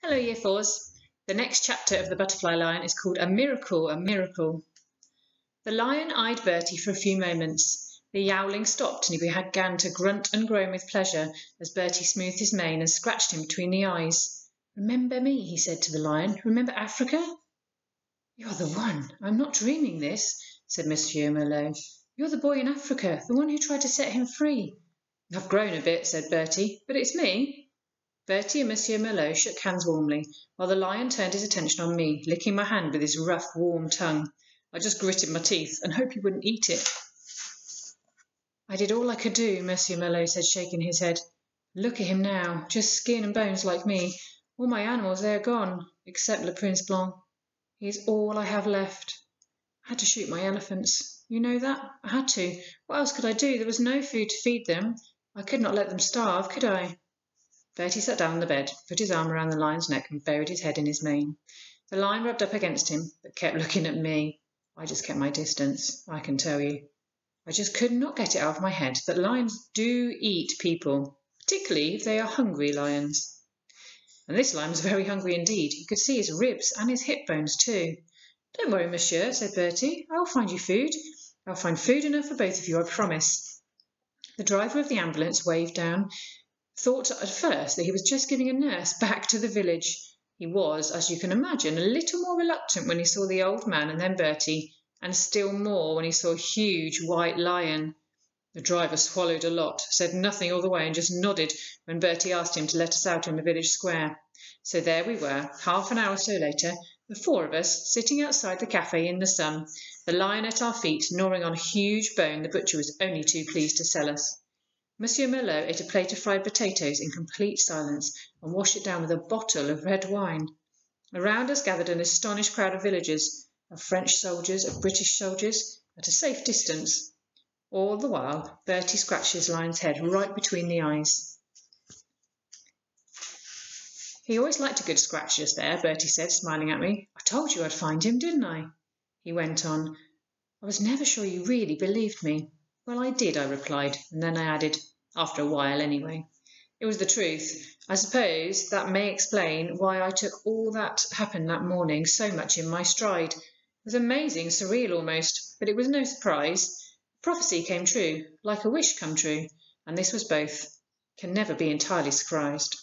Hello, Year Fours. The next chapter of The Butterfly Lion is called A Miracle, a Miracle. The lion eyed Bertie for a few moments. The yowling stopped and he began to grunt and groan with pleasure as Bertie smoothed his mane and scratched him between the eyes. "Remember me," he said to the lion. "Remember Africa?" "You're the one. I'm not dreaming this," said Monsieur Merlot. "You're the boy in Africa, the one who tried to set him free." "I've grown a bit," said Bertie, "but it's me." Bertie and Monsieur Merlot shook hands warmly, while the lion turned his attention on me, licking my hand with his rough, warm tongue. I just gritted my teeth and hoped he wouldn't eat it. "I did all I could do," Monsieur Merlot said, shaking his head. "Look at him now, just skin and bones like me. All my animals, they are gone, except Le Prince Blanc. He is all I have left. I had to shoot my elephants. You know that? I had to. What else could I do? There was no food to feed them. I could not let them starve, could I?" Bertie sat down on the bed, put his arm around the lion's neck and buried his head in his mane. The lion rubbed up against him, but kept looking at me. I just kept my distance, I can tell you. I just could not get it out of my head that lions do eat people, particularly if they are hungry lions. And this lion was very hungry indeed. You could see his ribs and his hip bones too. "Don't worry, monsieur," said Bertie. "I'll find you food. I'll find food enough for both of you, I promise." The driver of the ambulance waved down. Thought at first that he was just giving a nurse back to the village. He was, as you can imagine, a little more reluctant when he saw the old man and then Bertie, and still more when he saw a huge white lion. The driver swallowed a lot, said nothing all the way and just nodded when Bertie asked him to let us out in the village square. So there we were, half an hour or so later, the four of us, sitting outside the cafe in the sun, the lion at our feet, gnawing on a huge bone the butcher was only too pleased to sell us. Monsieur Merlot ate a plate of fried potatoes in complete silence and washed it down with a bottle of red wine. Around us gathered an astonished crowd of villagers, of French soldiers, of British soldiers, at a safe distance. All the while, Bertie scratched his lion's head right between the eyes. "He always liked a good scratch just there," Bertie said, smiling at me. "I told you I'd find him, didn't I?" He went on. "I was never sure you really believed me." "Well, I did," I replied, and then I added, "after a while anyway." It was the truth. I suppose that may explain why I took all that happened that morning so much in my stride. It was amazing, surreal almost, but it was no surprise. Prophecy came true, like a wish come true, and this was both. Can never be entirely surprised.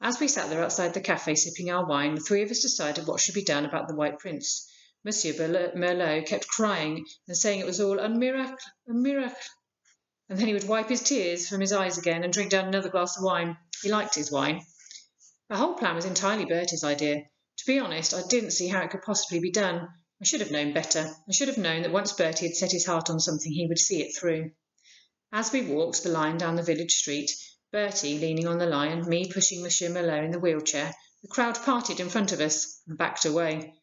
As we sat there outside the cafe sipping our wine, the three of us decided what should be done about the White Prince. Monsieur Merlot kept crying and saying it was all a miracle, and then he would wipe his tears from his eyes again and drink down another glass of wine. He liked his wine. The whole plan was entirely Bertie's idea. To be honest, I didn't see how it could possibly be done. I should have known better. I should have known that once Bertie had set his heart on something, he would see it through. As we walked the lion down the village street, Bertie leaning on the lion, me pushing Monsieur Merlot in the wheelchair, the crowd parted in front of us and backed away.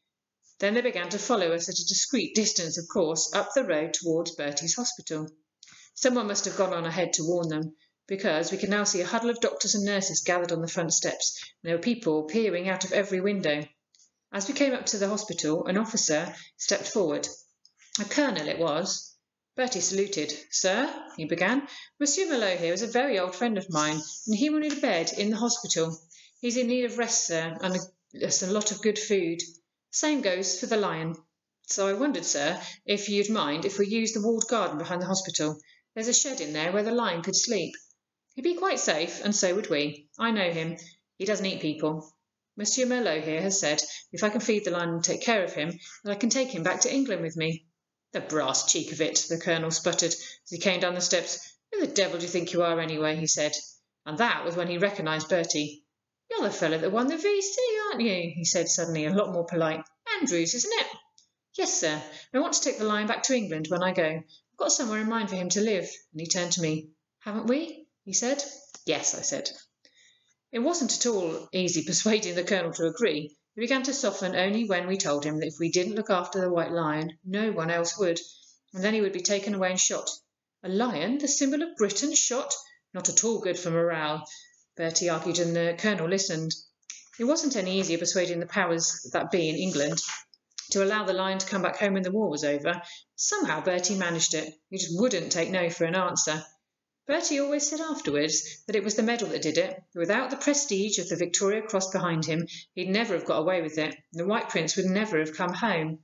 Then they began to follow us at a discreet distance, of course, up the road towards Bertie's hospital. Someone must have gone on ahead to warn them, because we could now see a huddle of doctors and nurses gathered on the front steps, and there were people peering out of every window. As we came up to the hospital, an officer stepped forward. A colonel it was. Bertie saluted. "Sir," he began, "Monsieur Merlot here is a very old friend of mine, and he wanted a bed in the hospital. He's in need of rest, sir, and a lot of good food. Same goes for the lion. So I wondered, sir, if you'd mind if we used the walled garden behind the hospital. There's a shed in there where the lion could sleep. He'd be quite safe, and so would we. I know him. He doesn't eat people. Monsieur Merlot here has said if I can feed the lion and take care of him, that I can take him back to England with me." "The brass cheek of it," the colonel sputtered as he came down the steps. "Who the devil do you think you are anyway?" he said. And that was when he recognised Bertie. "You're the fellow that won the VC, aren't you?" he said suddenly, a lot more polite. "Andrews, isn't it?" "Yes, sir. I want to take the lion back to England when I go. I've got somewhere in mind for him to live." And he turned to me. "Haven't we?" he said. "Yes," I said. It wasn't at all easy persuading the colonel to agree. He began to soften only when we told him that if we didn't look after the white lion, no one else would, and then he would be taken away and shot. A lion, the symbol of Britain, shot? Not at all good for morale, Bertie argued, and the colonel listened. It wasn't any easier persuading the powers that be in England to allow the lion to come back home when the war was over. Somehow Bertie managed it. He just wouldn't take no for an answer. Bertie always said afterwards that it was the medal that did it. Without the prestige of the Victoria Cross behind him, he'd never have got away with it. The White Prince would never have come home.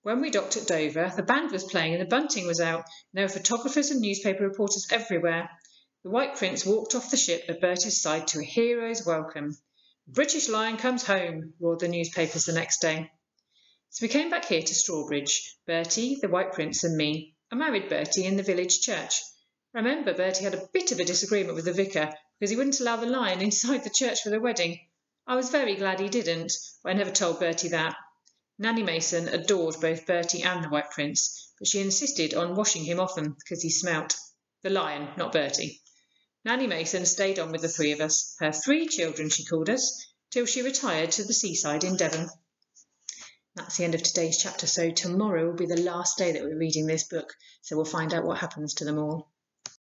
When we docked at Dover, the band was playing and the bunting was out. There were photographers and newspaper reporters everywhere. The White Prince walked off the ship at Bertie's side to a hero's welcome. "British Lion comes home," roared the newspapers the next day. So we came back here to Strawbridge, Bertie, the White Prince and me. I married Bertie in the village church. I remember Bertie had a bit of a disagreement with the vicar because he wouldn't allow the lion inside the church for the wedding. I was very glad he didn't, but I never told Bertie that. Nanny Mason adored both Bertie and the White Prince, but she insisted on washing him often because he smelt. The lion, not Bertie. Nanny Mason stayed on with the three of us, her 3 children she called us, till she retired to the seaside in Devon. That's the end of today's chapter, so tomorrow will be the last day that we're reading this book, so we'll find out what happens to them all.